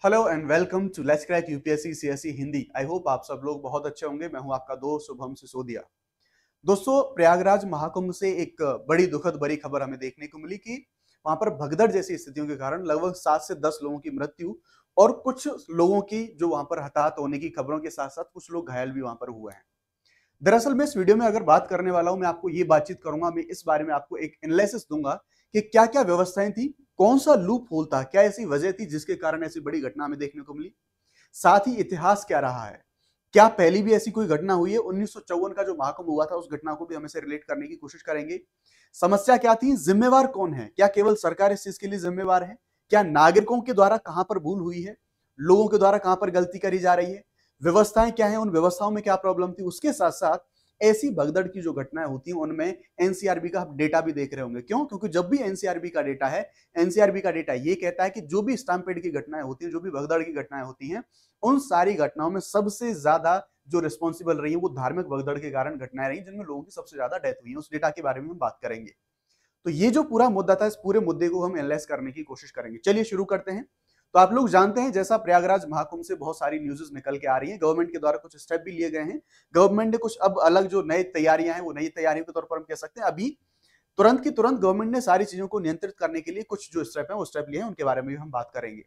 Hello and welcome to let's crack UPSC CSE Hindi. I hope आप सब लोग बहुत अच्छे होंगे। मैं हूं आपका दोस्त शुभम सिसोदिया। दोस्तों, प्रयागराज महाकुंभ से एक बड़ी दुखद बड़ी खबर हमें देखने को मिली कि वहां पर भगदड़ जैसी स्थितियों के कारण लगभग 7 से 10 लोगों की मृत्यु और कुछ लोगों की जो वहां पर हताहत होने की खबरों के साथ साथ कुछ लोग घायल भी वहां पर हुए हैं। दरअसल मैं इस वीडियो में अगर बात करने वाला हूं, मैं आपको ये बातचीत करूंगा, मैं इस बारे में आपको एक एनालिसिस दूंगा कि क्या क्या व्यवस्थाएं थी, कौन सा लूप होल था, क्या ऐसी वजह थी जिसके कारण ऐसी बड़ी घटना हमें देखने को मिली। साथ ही इतिहास क्या रहा है, क्या पहले भी ऐसी कोई घटना हुई है, 1954 का जो महाकुंभ हुआ था उस घटना को भी हम इसे रिलेट करने की कोशिश करेंगे। समस्या क्या थी, जिम्मेवार कौन है, क्या केवल सरकार इस चीज के लिए जिम्मेवार है, क्या नागरिकों के द्वारा कहां पर भूल हुई है, लोगों के द्वारा कहां पर गलती करी जा रही है, व्यवस्थाएं क्या है, उन व्यवस्थाओं में क्या प्रॉब्लम थी। उसके साथ साथ ऐसी भगदड़ की जो घटनाएं होती हैं उनमें एनसीआरबी का डेटा भी देख रहे होंगे। क्यों? क्योंकि जब भी एनसीआरबी का डेटा है, एनसीआरबी का डेटा ये कहता है कि जो भी स्टैम्पेड की घटनाएं होती हैं, जो भी भगदड़ की घटनाएं होती हैं, उन सारी घटनाओं में सबसे ज्यादा जो रिस्पॉन्सिबल रही है वो धार्मिक भगदड़ के कारण घटनाएं रही जिनमें लोगों की सबसे ज्यादा डेथ हुई है। उस डेटा के बारे में हम बात करेंगे। तो ये जो पूरा मुद्दा था, इस पूरे मुद्दे को हम एनालाइज करने की कोशिश करेंगे। चलिए शुरू करते हैं। तो आप लोग जानते हैं, जैसा प्रयागराज महाकुंभ से बहुत सारी न्यूज़ेस निकल के आ रही हैं, गवर्नमेंट के द्वारा कुछ स्टेप भी लिए गए हैं। गवर्नमेंट ने कुछ अब अलग जो नई तैयारियां हैं, वो नई तैयारियों के तौर पर हम कह सकते हैं अभी तुरंत की तुरंत गवर्नमेंट ने सारी चीजों को नियंत्रित करने के लिए कुछ जो स्टेप है वो स्टेप लिए हैं, उनके बारे में भी हम बात करेंगे।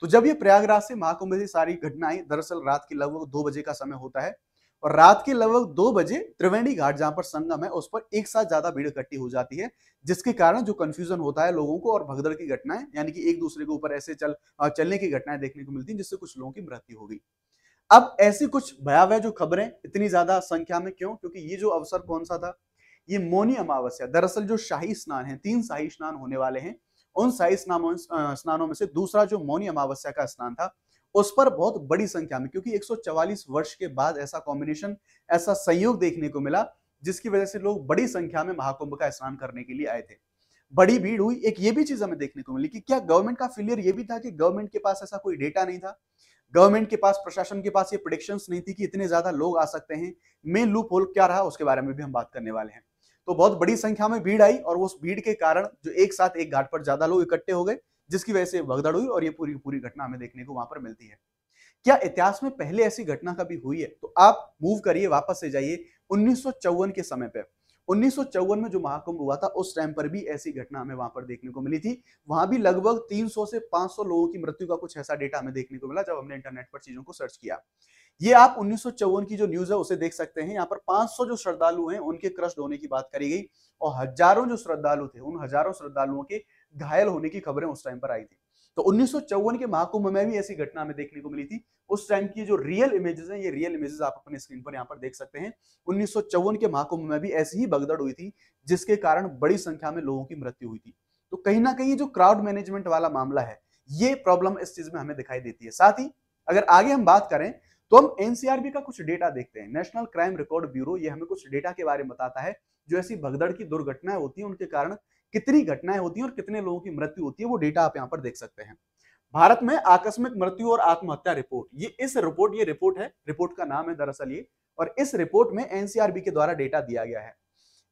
तो जब ये प्रयागराज से महाकुंभ से सारी घटनाएं, दरअसल रात के लगभग 2 बजे का समय होता है और रात के लगभग 2 बजे त्रिवेणी घाट जहां पर संगम है उस पर एक साथ ज्यादा भीड़ इकट्ठी हो जाती है, जिसके कारण जो कंफ्यूजन होता है लोगों को और भगदड़ की घटनाएं, यानी कि एक दूसरे के ऊपर ऐसे चलने की घटनाएं देखने को मिलती हैं जिससे कुछ लोगों की मृत्यु हो गई। अब ऐसी कुछ भयावह जो खबरें इतनी ज्यादा संख्या में क्यों? क्योंकि ये जो अवसर कौन सा था, ये मौनी अमावस्या, दरअसल जो शाही स्नान है, 3 शाही स्नान होने वाले हैं। उन शाही स्नानों में से दूसरा जो मौनी अमावस्या का स्नान था, उस पर बहुत बड़ी संख्या में, क्योंकि 144 वर्ष के बाद ऐसा कॉम्बिनेशन, ऐसा संयोग देखने को मिला जिसकी वजह से लोग बड़ी संख्या में महाकुंभ का स्नान करने के लिए आए थे। बड़ी भीड़ हुई। एक ये भी चीज हमें देखने को मिली कि क्या गवर्नमेंट का फेलियर ये भी था कि गवर्नमेंट के पास ऐसा कोई डेटा नहीं था, गवर्नमेंट के पास, प्रशासन के पास ये प्रेडिक्शंस नहीं थी कि इतने ज्यादा लोग आ सकते हैं। मेन लूप होल क्या रहा उसके बारे में भी हम बात करने वाले हैं। तो बहुत बड़ी संख्या में भीड़ आई और उस भीड़ के कारण जो एक साथ एक घाट पर ज्यादा लोग इकट्ठे हो गए, जिसकी वजह से भगदड़ हुई और ये पूरी पूरी घटना हमें देखने को वहां पर मिलती है। क्या इतिहास में पहले ऐसी घटना कभी हुई है? तो आप मूव करिए, वापस से जाइए 1954 के समय पे। 1954 में जो महाकुंभ हुआ था उस टाइम पर भी ऐसी घटना हमें वहां पर देखने को मिली थी। वहां भी लगभग 300 से 500 लोगों की मृत्यु का कुछ ऐसा डेटा हमें देखने को मिला जब हमने इंटरनेट पर चीजों को सर्च किया। ये आप 1954 की जो न्यूज है उसे देख सकते हैं। यहाँ पर 500 जो श्रद्धालु हैं उनके क्रस्ट होने की बात करी गई और हजारों जो श्रद्धालु थे, उन हजारों श्रद्धालुओं के घायल होने की खबरें उस टाइम पर आई थी। तो 1954 के महाकुंभ में भी ऐसी घटना हमें देखने को मिली थी। उस टाइम की जो रियल इमेजेस हैं, ये रियल इमेजेस आप अपने स्क्रीन पर यहाँ पर देख सकते हैं। 1954 के महाकुंभ में भी ऐसी ही भगदड़ हुई थी जिसके कारण बड़ी संख्या में लोगों की मृत्यु हुई थी। तो कहीं ना कहीं जो क्राउड मैनेजमेंट वाला मामला है, ये प्रॉब्लम इस चीज में हमें दिखाई देती है। साथ ही अगर आगे हम बात करें तो हम एनसीआरबी का कुछ डेटा देखते हैं। नेशनल क्राइम रिकॉर्ड ब्यूरो, ये हमें कुछ डेटा के बारे में बताता है जो ऐसी भगदड़ की दुर्घटनाएं होती हैं उनके कारण कितनी घटनाएं होती हैं और कितने लोगों की मृत्यु होती है, वो डेटा आप यहाँ पर देख सकते हैं। भारत में आकस्मिक मृत्यु और आत्महत्या रिपोर्ट, ये रिपोर्ट है, रिपोर्ट का नाम है दरअसल ये, और इस रिपोर्ट में एनसीआरबी के द्वारा डेटा दिया गया है।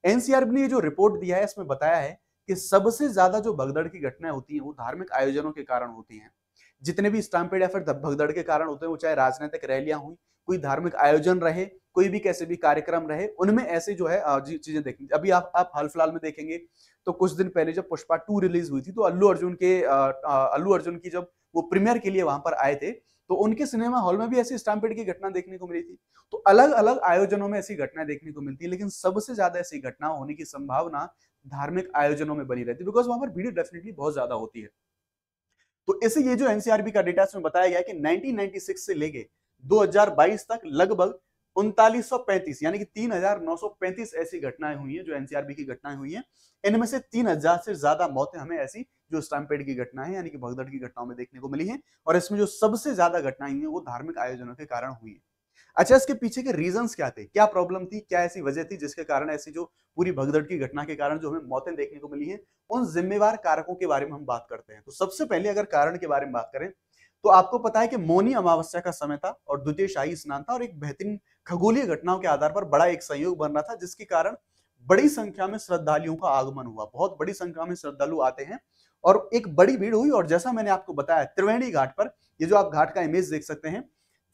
एनसीआरबी ने ये जो रिपोर्ट दिया है इसमें बताया है कि सबसे ज्यादा जो भगदड़ की घटनाएं होती हैं वो धार्मिक आयोजनों के कारण होती हैं। जितने भी स्टैम्पेड या फिर भगदड़ के कारण होते हैं, वो चाहे राजनीतिक रैलियां हुई, कोई धार्मिक आयोजन रहे, कोई भी कैसे भी कार्यक्रम रहे, उनमें ऐसे जो है चीजें देखनी। अभी आप हाल फिलहाल में देखेंगे तो कुछ दिन पहले जब पुष्पा 2 रिलीज हुई थी तो अल्लू अर्जुन की जब वो प्रीमियर के लिए वहां पर आए थे तो उनके सिनेमा हॉल में भी ऐसी स्टैम्पेड की घटना देखने को मिली थी। तो अलग अलग आयोजनों में ऐसी घटनाएं देखने को मिलती है, लेकिन सबसे ज्यादा ऐसी घटना होने की संभावना धार्मिक आयोजनों में बनी रहती है, बिकॉज वहां पर भीड़ डेफिनेटली बहुत ज्यादा होती है। तो इसे ये जो एनसीआरबी का डेटा इसमें बताया गया है कि 1996 से लेके 2022 तक लगभग 3935 यानी कि 3935 ऐसी घटनाएं हुई हैं, जो एनसीआरबी की घटनाएं हुई हैं। इनमें से 3000 से ज्यादा मौतें हमें ऐसी जो स्टैम्पेड की घटनाएं यानी कि भगदड़ की घटनाओं में देखने को मिली हैं, और इसमें जो सबसे ज्यादा घटनाएं हुई हैं वो धार्मिक आयोजनों के कारण हुई है। अच्छा, इसके पीछे के रीजंस क्या थे, क्या प्रॉब्लम थी, क्या ऐसी वजह थी जिसके कारण ऐसी जो पूरी भगदड़ की घटना के कारण जो हमें मौतें देखने को मिली हैं, उन जिम्मेवार कारकों के बारे में हम बात करते हैं। तो सबसे पहले अगर कारण के बारे में बात करें तो आपको पता है कि मौनी अमावस्या का समय था और द्वितीय शाही स्नान था, और एक बेहतरीन खगोलीय घटनाओं के आधार पर बड़ा एक संयोग बन रहा था, जिसके कारण बड़ी संख्या में श्रद्धालुओं का आगमन हुआ। बहुत बड़ी संख्या में श्रद्धालु आते हैं और एक बड़ी भीड़ हुई। और जैसा मैंने आपको बताया त्रिवेणी घाट पर, ये जो आप घाट का इमेज देख सकते हैं,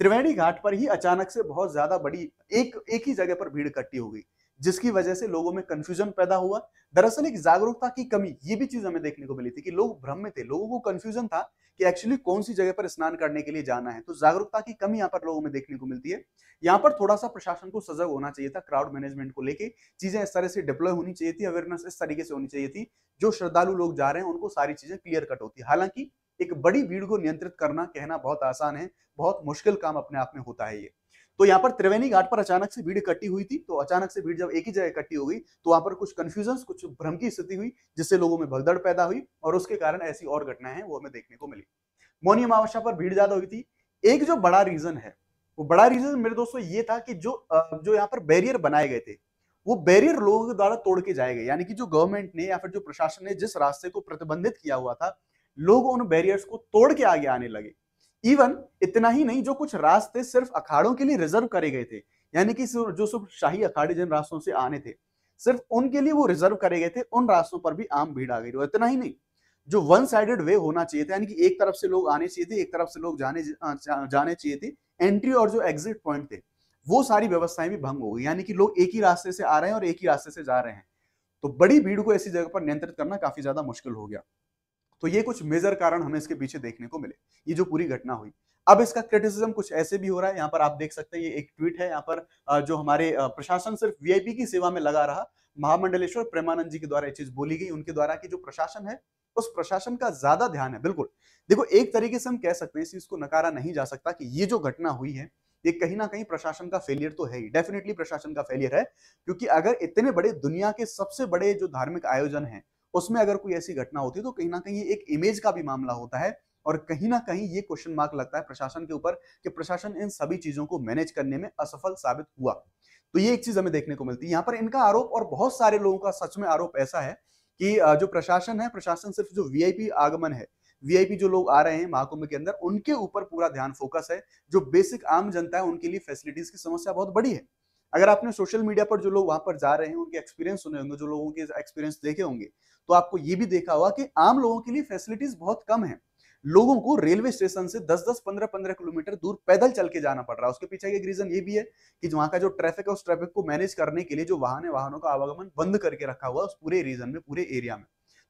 त्रिवेणी घाट पर ही अचानक से बहुत ज्यादा बड़ी एक ही जगह पर भीड़ इकट्ठी हो गई, जिसकी वजह से लोगों में कंफ्यूजन पैदा हुआ। दरअसल एक जागरूकता की कमी, ये भी चीज हमें देखने को मिली थी कि लोग भ्रम में थे, लोगों को कंफ्यूजन था कि एक्चुअली कौन सी जगह पर स्नान करने के लिए जाना है। तो जागरूकता की कमी यहाँ पर लोगों में देखने को मिलती है। यहाँ पर थोड़ा सा प्रशासन को सजग होना चाहिए था, क्राउड मैनेजमेंट को लेके चीजें इस तरह से डिप्लॉय होनी चाहिए थी, अवेयरनेस इस तरीके से होनी चाहिए थी, जो श्रद्धालु लोग जा रहे हैं उनको सारी चीजें क्लियर कट होती है। हालांकि एक बड़ी भीड़ को नियंत्रित करना कहना बहुत आसान है, बहुत मुश्किल काम अपने आप में होता है ये। तो यहाँ पर त्रिवेणी घाट पर अचानक से भीड़ इकट्ठी हुई थी। तो अचानक से भीड़ जब एक ही जगह इकट्ठी हो गई तो वहां पर कुछ कंफ्यूजन, कुछ भ्रम की स्थिति हुई, जिससे लोगों में भगदड़ पैदा हुई और उसके कारण ऐसी और घटनाएं हैं वो हमें देखने को मिली। मौनी अमावस्या पर भीड़ ज्यादा हुई थी। एक जो बड़ा रीजन है, वो बड़ा रीजन मेरे दोस्तों ये था कि जो यहाँ पर बैरियर बनाए गए थे, वो बैरियर लोगों के द्वारा तोड़ के जाए गए। यानी कि जो गवर्नमेंट ने या फिर जो प्रशासन ने जिस रास्ते को प्रतिबंधित किया हुआ था, लोग उन बैरियर्स को तोड़ के आगे आने लगे। इवन इतना ही नहीं, जो कुछ रास्ते सिर्फ अखाड़ों के लिए रिजर्व करे गए थे, यानी कि जो सिर्फ शाही अखाड़े जिन रास्तों से आने थे, सिर्फ उनके लिए वो रिजर्व करे गए थे, उन रास्तों पर भी आम भीड़ आ गई। और इतना ही नहीं, जो वन साइडेड वे होना चाहिए था, यानी कि एक तरफ से लोग आने चाहिए थे, एक तरफ से लोग जाने चाहिए थे, एंट्री और जो एग्जिट पॉइंट थे, वो सारी व्यवस्थाएं भी भंग हो गई। यानी कि लोग एक ही रास्ते से आ रहे हैं और एक ही रास्ते से जा रहे हैं। तो बड़ी भीड़ को ऐसी जगह पर नियंत्रित करना काफी ज्यादा मुश्किल हो गया। तो ये कुछ मेजर कारण हमें इसके पीछे देखने को मिले, ये जो पूरी घटना हुई। अब इसका क्रिटिसिज्म कुछ ऐसे भी हो रहा है, यहाँ पर आप देख सकते हैं, ये एक ट्वीट है यहाँ पर, जो हमारे प्रशासन सिर्फ वीआईपी की सेवा में लगा रहा, महामंडलेश्वर प्रेमानंद जी के द्वारा ये चीज बोली गई, उनके द्वारा कि जो प्रशासन है उस प्रशासन का ज्यादा ध्यान है। बिल्कुल देखो, एक तरीके से हम कह सकते हैं, इस चीज को नकारा नहीं जा सकता कि ये जो घटना हुई है ये कहीं ना कहीं प्रशासन का फेलियर तो है ही, डेफिनेटली प्रशासन का फेलियर है। क्योंकि अगर इतने बड़े दुनिया के सबसे बड़े जो धार्मिक आयोजन है उसमें अगर कोई ऐसी घटना होती है तो कहीं ना कहीं एक इमेज का भी मामला होता है। और कहीं ना कहीं ये क्वेश्चन मार्क लगता है प्रशासन के ऊपर कि प्रशासन इन सभी चीजों को मैनेज करने में असफल साबित हुआ। तो ये एक चीज हमें देखने को मिलती है यहाँ पर। इनका आरोप और बहुत सारे लोगों का सच में आरोप ऐसा है कि जो प्रशासन है, प्रशासन सिर्फ जो वीआईपी आगमन है, वीआईपी जो लोग आ रहे हैं महाकुंभ के अंदर, उनके ऊपर पूरा ध्यान फोकस है। जो बेसिक आम जनता है उनके लिए फैसिलिटीज की समस्या बहुत बड़ी है। अगर आपने सोशल मीडिया पर जो लोग वहां पर जा रहे हैं उनके एक्सपीरियंस सुने होंगे, जो लोगों के एक्सपीरियंस देखे होंगे, तो आपको ये भी देखा होगा कि आम लोगों के लिए फैसिलिटीज बहुत कम है। लोगों को रेलवे स्टेशन से 10-10, 15-15 किलोमीटर दूर पैदल चल के जाना पड़ रहा है। उसके पीछे एक रीजन ये भी है कि वहां का जो ट्रैफिक है, उस ट्रैफिक को मैनेज करने के लिए जो वाहनों का आवागमन बंद करके रखा हुआ है उस पूरे रीजन में, पूरे एरिया में।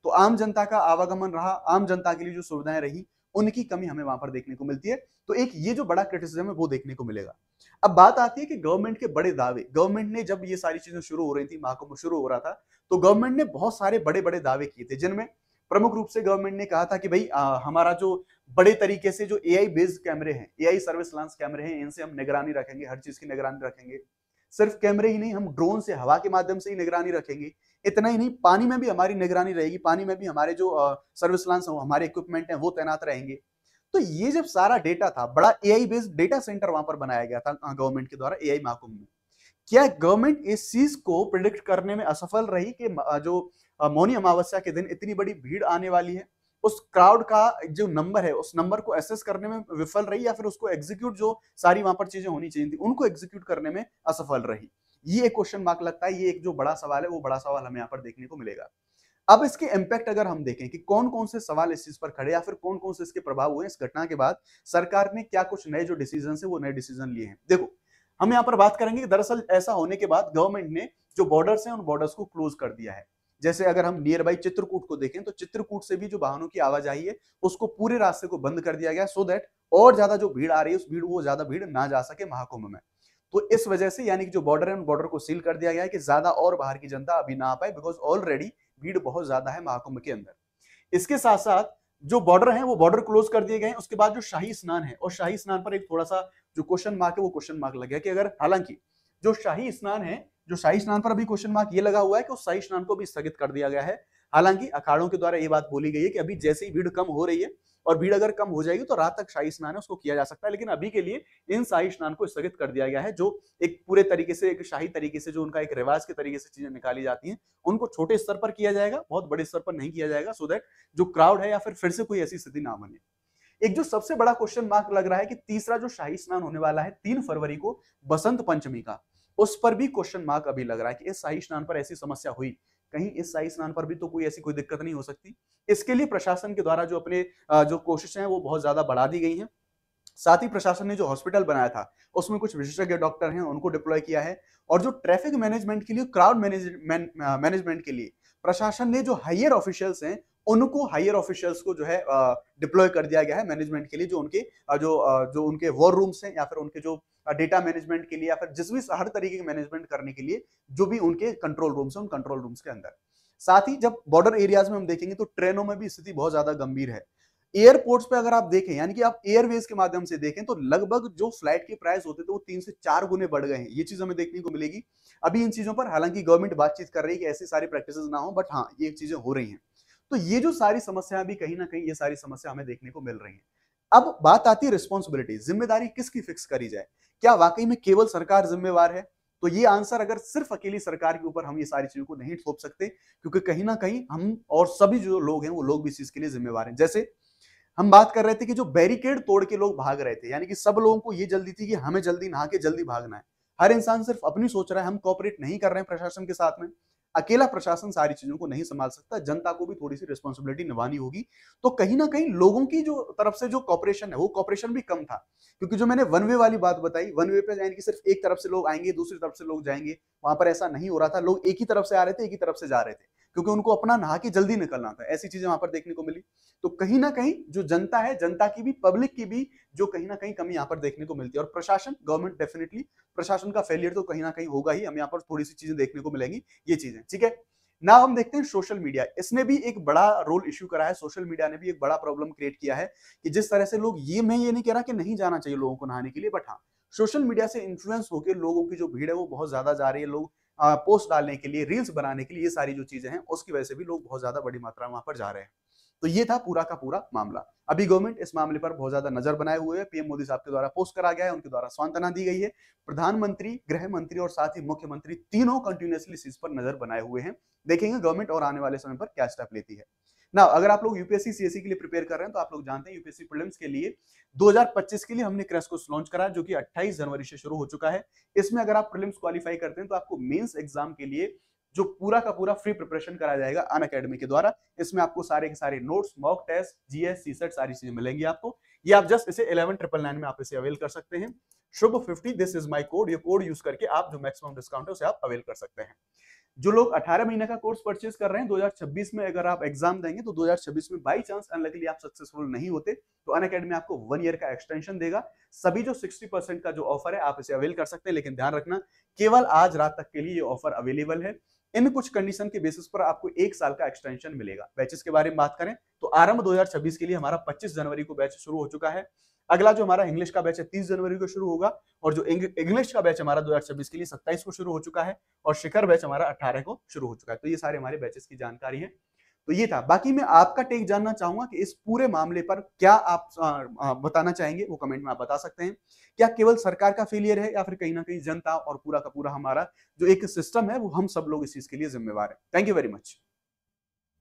तो आम जनता का आवागमन रहा, आम जनता के लिए जो सुविधाएं रही, उनकी कमी हमें वहां पर देखने को मिलती है। तो एक ये जो बड़ा क्रिटिसिज्म है वो देखने को मिलेगा। अब बात आती है कि गवर्नमेंट के बड़े दावे। गवर्नमेंट ने जब ये सारी चीजें शुरू हो रही थी, महाकुंभ शुरू हो रहा था, तो गवर्नमेंट ने बहुत सारे बड़े बड़े दावे किए थे, जिनमें प्रमुख रूप से गवर्नमेंट ने कहा था कि भाई हमारा जो बड़े तरीके से जो एआई बेस्ड कैमरे हैं, एआई सर्विलांस कैमरे हैं, इनसे हम निगरानी रखेंगे, हर चीज की निगरानी रखेंगे। सिर्फ कैमरे ही नहीं, हम ड्रोन से, हवा के माध्यम से ही निगरानी रखेंगे। इतना ही नहीं, पानी में भी हमारी निगरानी रहेगी, पानी में भी हमारे जो सर्विलांस हमारे इक्विपमेंट हैं वो तैनात रहेंगे। तो ये जब सारा डेटा था, बड़ा एआई बेस्ड डेटा सेंटर वहां पर बनाया गया था गवर्नमेंट के द्वारा एआई महाकुंभ में। क्या गवर्नमेंट इस चीज को प्रिडिक्ट करने में असफल रही कि जो मौनी अमावस्या के दिन इतनी बड़ी भीड़ आने वाली है, उस क्राउड का जो नंबर है उस नंबर को एसेस करने में विफल रही, या फिर उसको एग्जीक्यूट, जो सारी वहां पर चीजें होनी चाहिए थी उनको एग्जीक्यूट करने में असफल रही? ये एक क्वेश्चन मार्क लगता है। ये एक जो बड़ा सवाल है, वो बड़ा सवाल हमें यहाँ पर देखने को मिलेगा। अब इसके इंपैक्ट अगर हम देखें कि कौन कौन से सवाल इस चीज पर खड़े, या फिर कौन कौन से इसके प्रभाव हुए इस घटना के बाद, सरकार ने क्या कुछ नए जो डिसीजन है वो नए डिसीजन लिए हैं। देखो, हम यहाँ पर बात करेंगे कि दरअसल ऐसा होने के बाद गवर्नमेंट ने जो बॉर्डर्स हैं उन बॉर्डर्स को क्लोज कर दिया है। जैसे अगर हम नियर बाई चित्रकूट को देखें, तो चित्रकूट से भी जो वाहनों की आवाजाही है उसको पूरे रास्ते को बंद कर दिया गया, सो दैट और ज्यादा जो भीड़ आ रही है उस भीड़ वो ज्यादा भीड़ ना जा सके महाकुंभ में। तो इस वजह से यानी कि जो बॉर्डर है उन बॉर्डर को सील कर दिया गया है कि ज्यादा और बाहर की जनता अभी ना आ पाए, बिकॉज ऑलरेडी भीड़ बहुत ज्यादा है महाकुंभ के अंदर। इसके साथ साथ जो बॉर्डर है वो बॉर्डर क्लोज कर दिए गए हैं। उसके बाद जो शाही स्नान है, और शाही स्नान पर एक थोड़ा सा जो क्वेश्चन मार्क है वो क्वेश्चन मार्क लग गया कि अगर, हालांकि जो शाही स्नान है, जो शाही स्नान पर अभी क्वेश्चन मार्क ये लगा हुआ है कि उस शाही स्नान को भी स्थगित कर दिया गया है। हालांकि अखाड़ों के द्वारा ये बात बोली गई है कि अभी जैसे ही भीड़ कम हो रही है, और भीड़ अगर कम हो जाएगी तो रात तक शाही स्नान है उसको किया जा सकता है, लेकिन अभी के लिए इन शाही स्नान को स्थगित कर दिया गया है। जो एक पूरे तरीके से, एक शाही तरीके से, जो उनका एक रिवाज के तरीके से चीजें निकाली जाती हैं, उनको छोटे स्तर पर किया जाएगा, बहुत बड़े स्तर पर नहीं किया जाएगा, सो दैट जो क्राउड है या फिर से कोई ऐसी स्थिति ना बने। एक जो सबसे बड़ा क्वेश्चन मार्क लग रहा है कि तीसरा जो शाही स्नान होने वाला है 3 फरवरी को, बसंत पंचमी का, उस पर भी क्वेश्चन मार्क अभी लग रहा है कि इस शाही स्नान पर ऐसी समस्या हुई, कहीं इस शाही स्नान पर भी तो कोई ऐसी कोई दिक्कत नहीं हो सकती। इसके लिए प्रशासन के द्वारा जो अपने जो कोशिशें हैं वो बहुत ज्यादा बढ़ा दी गई हैं। साथ ही प्रशासन ने जो हॉस्पिटल बनाया था उसमें कुछ विशेषज्ञ डॉक्टर हैं उनको डिप्लॉय किया है। और जो ट्रैफिक मैनेजमेंट के लिए, क्राउड मैनेजमेंट के लिए प्रशासन ने जो हायर ऑफिशियल्स हैं उनको, हायर ऑफिशियल्स को जो है डिप्लॉय कर दिया गया है मैनेजमेंट के लिए, जो उनके जो उनके वॉर रूम्स हैं या फिर उनके जो डेटा मैनेजमेंट के लिए या फिर जिस भी हर तरीके के मैनेजमेंट करने के लिए जो भी उनके कंट्रोल रूम्स हैं उन कंट्रोल रूम्स के अंदर। साथ ही जब बॉर्डर एरियाज में हम देखेंगे तो ट्रेनों में भी स्थिति बहुत ज्यादा गंभीर है। एयरपोर्ट्स पे अगर आप देखें, यानी कि आप एयरवेज के माध्यम से देखें, तो लगभग जो फ्लाइट के प्राइस होते थे वो 3 से 4 गुने बढ़ गए हैं। ये चीज हमें देखने को मिलेगी। अभी इन चीजों पर हालांकि गवर्नमेंट बातचीत कर रही है कि ऐसी सारी प्रैक्टिसेस ना हो, बट हाँ ये चीजें हो रही हैं। तो ये जो सारी समस्या भी कहीं ना कहीं, ये सारी समस्या हमें देखने को मिल रही है। अब बात आती है रिस्पॉन्सिबिलिटी, जिम्मेदारी किसकी फिक्स करी जाए? क्या वाकई में केवल सरकार जिम्मेवार है? तो ये आंसर अगर सिर्फ अकेली सरकार के ऊपर हम ये सारी चीजों को नहीं थोप सकते, क्योंकि कहीं ना कहीं हम और सभी जो लोग हैं वो लोग भी इस चीज के लिए जिम्मेवार हैं। जैसे हम बात कर रहे थे कि जो बैरिकेड तोड़ के लोग भाग रहे थे, यानी कि सब लोगों को ये जल्दी थी कि हमें जल्दी नहा के जल्दी भागना है। हर इंसान सिर्फ अपनी सोच रहा है, हम कोऑपरेट नहीं कर रहे हैं प्रशासन के साथ में। अकेला प्रशासन सारी चीजों को नहीं संभाल सकता, जनता को भी थोड़ी सी रिस्पॉन्सिबिलिटी निभानी होगी। तो कहीं ना कहीं लोगों की जो तरफ से जो कॉपरेशन है वो कॉपरेशन भी कम था, क्योंकि जो मैंने वन वे वाली बात बताई, वन वे पे यानी कि सिर्फ एक तरफ से लोग आएंगे दूसरी तरफ से लोग जाएंगे, वहां पर ऐसा नहीं हो रहा था। लोग एक ही तरफ से आ रहे थे, एक ही तरफ से जा रहे थे, क्योंकि उनको अपना नहा के जल्दी निकलना था। ऐसी चीजें वहां पर देखने को मिली। तो कहीं ना कहीं जो जनता है, जनता की भी, पब्लिक की भी जो कहीं ना कहीं कमी यहाँ पर देखने को मिलती है। और प्रशासन, गवर्नमेंट, डेफिनेटली प्रशासन का फेलियर तो कहीं ना कहीं होगा ही। हम यहाँ पर थोड़ी सी चीजें देखने को मिलेंगी, ये चीजें, ठीक है ना। हम देखते हैं सोशल मीडिया, इसने भी एक बड़ा रोल इश्यू करा है। सोशल मीडिया ने भी एक बड़ा प्रॉब्लम क्रिएट किया है कि जिस तरह से लोग, ये मैं ये नहीं कह रहा कि नहीं जाना चाहिए लोगों को नहाने के लिए, बट हाँ सोशल मीडिया से इन्फ्लुएंस होकर लोगों की जो भीड़ है वो बहुत ज्यादा जा रही है। लोग पोस्ट डालने के लिए, रील्स बनाने के लिए, ये सारी जो चीजें हैं उसकी वजह से भी लोग बहुत ज्यादा बड़ी मात्रा में वहां पर जा रहे हैं। तो ये था पूरा का पूरा मामला। अभी गवर्नमेंट इस मामले पर बहुत ज्यादा नजर बनाए हुए है। पीएम मोदी साहब के द्वारा पोस्ट करा गया है, उनके द्वारा सांत्वना दी गई है। प्रधानमंत्री, गृह मंत्री और साथ ही मुख्यमंत्री तीनों कंटिन्यूअसली इस पर नजर बनाए हुए हैं। देखेंगे गवर्नमेंट और आने वाले समय पर क्या स्टेप लेती है ना। अगर आप लोग यूपीएससी सीएससी के लिए प्रिपेयर कर रहे हैं तो आप लोग जानते हैं यूपीएससी प्रीलिम्स के लिए 2025 के लिए हमने क्रैश कोर्स लॉन्च करा, जो कि 28 जनवरी से शुरू हो चुका है। इसमें अगर आप प्रीलिम्स क्वालिफाई करते हैं तो आपको मेंस एग्जाम के लिए जो पूरा का पूरा फ्री प्रिपरेशन कराया जाएगा अनअकैडमी के द्वारा। इसमें आपको सारे के सारे notes, mock test, GS, CSAT, सारी चीजें मिलेंगी आपको। ये आप जस्ट इसे 11,999 में आप इसे अवेल कर सकते हैं। शुभ 50, दिस इज माय कोड। ये कोड यूज करके आप जो मैक्सिमम डिस्काउंट है उसे आप अवेल कर सकते हैं। जो लोग 18 महीने का कोर्स परचेज कर रहे हैं, 2026 में अगर आप एग्जाम देंगे तो 2026 में बाई चांस अनलकीली आप सक्सेसफुल नहीं होते तो अनअकैडमी आपको 1 ईयर का एक्सटेंशन देगा। सभी जो 60% का जो ऑफर है आप इसे अवेल कर सकते हैं, लेकिन ध्यान रखना केवल आज रात तक के लिए ये ऑफर अवेलेबल है। इन कुछ कंडीशन के बेसिस पर आपको 1 साल का एक्सटेंशन मिलेगा। बैचेस के बारे में बात करें तो आरंभ 2026 के लिए हमारा 25 जनवरी को बैच शुरू हो चुका है। अगला जो हमारा इंग्लिश का बैच है 30 जनवरी को शुरू होगा, और जो इंग्लिश का बैच हमारा 2026 के लिए 27 को शुरू हो चुका है, और शिखर बैच हमारा 18 को शुरू हो चुका है। तो ये सारे हमारे बैचेस की जानकारी है। तो ये था। बाकी मैं आपका टेक जानना चाहूंगा कि इस पूरे मामले पर क्या आप बताना चाहेंगे, वो कमेंट में आप बता सकते हैं। क्या केवल सरकार का फेलियर है या फिर कहीं ना कहीं जनता और पूरा का पूरा हमारा जो एक सिस्टम है वो हम सब लोग इस चीज के लिए जिम्मेवार है। Thank you very much.